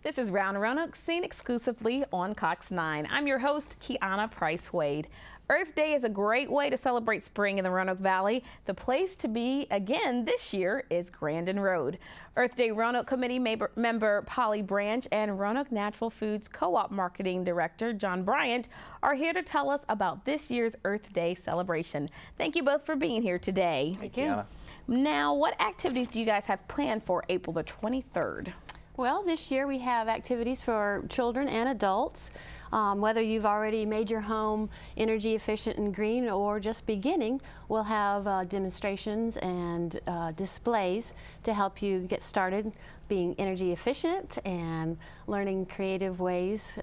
This is Round Roanoke, seen exclusively on Cox 9. I'm your host, Kiana Price Wade. Earth Day is a great way to celebrate spring in the Roanoke Valley. The place to be again this year is Grandin Road. Earth Day Roanoke Committee member Polly Branch and Roanoke Natural Foods Co-op Marketing Director John Bryant are here to tell us about this year's Earth Day celebration. Thank you both for being here today. Thank you. Now, what activities do you guys have planned for April the 23rd? Well, this year we have activities for children and adults. Whether you've already made your home energy efficient and green or just beginning, we'll have demonstrations and displays to help you get started being energy efficient and learning creative ways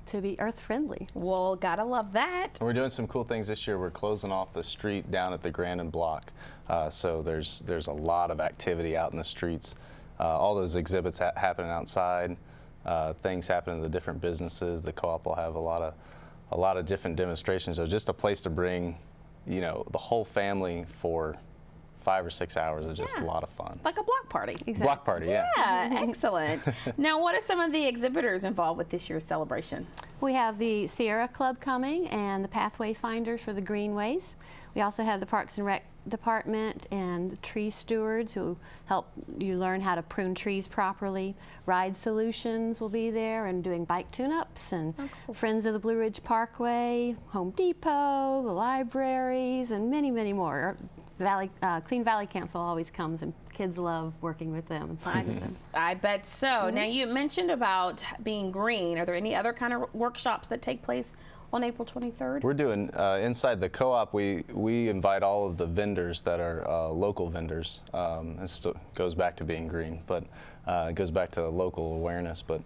to be earth friendly. Well, gotta love that. We're doing some cool things this year. We're closing off the street down at the Grandin block. So there's a lot of activity out in the streets. All those exhibits happening outside, things happening in the different businesses. The co-op will have a lot of different demonstrations. So just a place to bring, the whole family for 5 or 6 hours is just a lot of fun. Like a block party. Exactly. Block party, yeah. Yeah, excellent. Now, what are some of the exhibitors involved with this year's celebration? We have the Sierra Club coming and the Pathway Finders for the Greenways. We also have the Parks and Rec Department and the tree stewards who help you learn how to prune trees properly. Ride Solutions will be there and doing bike tune-ups, and Friends of the Blue Ridge Parkway, Home Depot, the libraries, and many, many more. Clean Valley Council always comes, and kids love working with them. I bet so. Now, you mentioned about being green. Are there any other kind of workshops that take place on April 23rd? We're doing, inside the co-op, we invite all of the vendors that are local vendors. It still goes back to being green, but it goes back to local awareness. But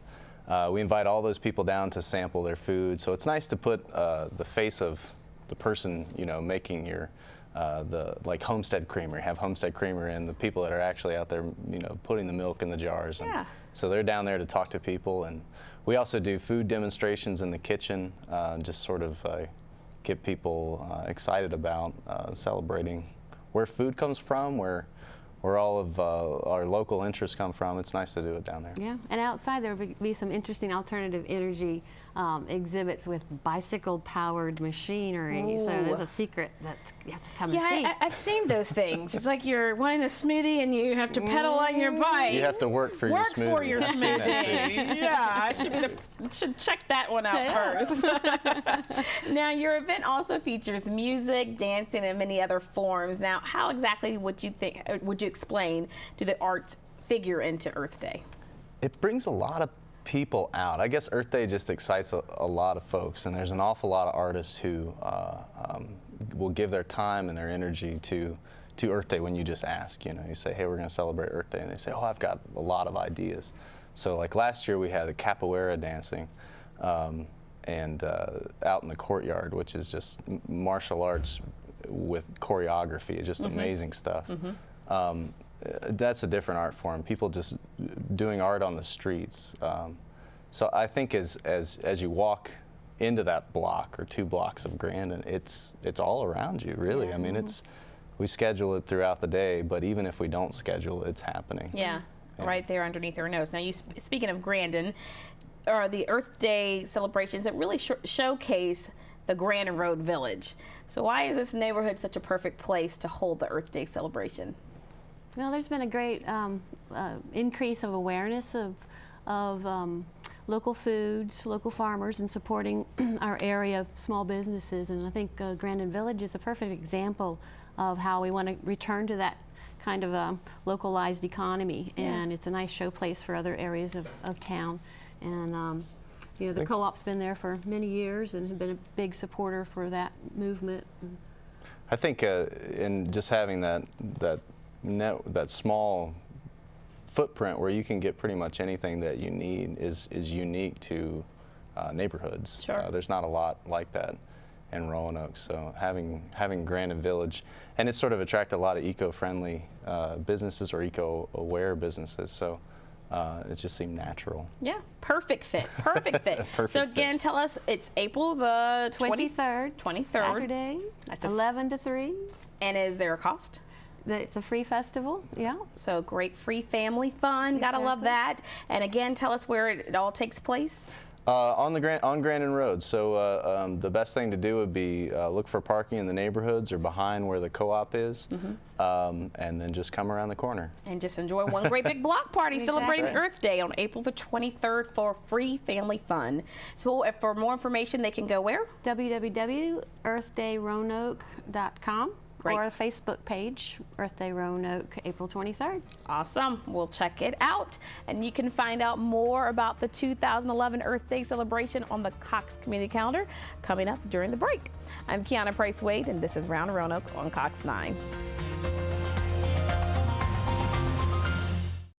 we invite all those people down to sample their food. So it's nice to put the face of the person, making your like Homestead Creamery, have Homestead Creamery, and the people that are actually out there, putting the milk in the jars. And so they're down there to talk to people. And we also do food demonstrations in the kitchen, just sort of get people excited about celebrating where food comes from, where all of our local interests come from. It's nice to do it down there. Yeah, and outside there will be some interesting alternative energy exhibits with bicycle-powered machinery. Ooh. So there's a secret that you have to come and see. I've seen those things. It's like you're wanting a smoothie and you have to pedal on your bike. You have to work for your smoothie. Work for your smoothie. Yeah, I should check that one out first. Now, your event also features music, dancing, and many other forms. Now, how exactly would you explain do the arts figure into Earth Day? It brings a lot of people out. I guess Earth Day just excites a lot of folks, and there's an awful lot of artists who will give their time and their energy to Earth Day when you just ask. You say, hey, we're going to celebrate Earth Day, and they say, oh, I've got a lot of ideas. So like last year we had the capoeira dancing and out in the courtyard, which is just martial arts with choreography. It's just amazing stuff. That's a different art form. People just doing art on the streets. So I think as you walk into that block or 2 blocks of Grandin, it's all around you, really. I mean, we schedule it throughout the day, but even if we don't schedule it, it's happening. Yeah, right there underneath our nose. Now, speaking of Grandin, are the Earth Day celebrations that really showcase the Grandin Road Village. So why is this neighborhood such a perfect place to hold the Earth Day celebration? Well, there's been a great increase of awareness of local foods, local farmers, and supporting our area of small businesses. And I think Grandin Village is a perfect example of how we want to return to that kind of a localized economy. And it's a nice showplace for other areas of town. And the co-op's been there for many years and have been a big supporter for that movement. I think in just having that small footprint where you can get pretty much anything that you need is unique to neighborhoods. Sure. There's not a lot like that in Roanoke, so having Grandin Village, and it's sort of attracted a lot of eco-friendly businesses or eco-aware businesses, so it just seemed natural. Yeah, perfect fit, perfect fit. So again, tell us, it's April the 23rd. 23rd. Saturday, That's 11 to 3. And is there a cost? It's a free festival, yeah. So great free family fun. Gotta love that. And again, tell us where it all takes place. On Grandin Road. So the best thing to do would be look for parking in the neighborhoods or behind where the co-op is, and then just come around the corner. And just enjoy one great big block party celebrating Exactly. Earth Day on April the 23rd for free family fun. So for more information, they can go where? www.earthdayroanoke.com Great. or a Facebook page, Earth Day Roanoke, April 23rd. Awesome. We'll check it out. And you can find out more about the 2011 Earth Day celebration on the Cox Community Calendar coming up during the break. I'm Kiana Price Wade, and this is Round Roanoke on Cox 9.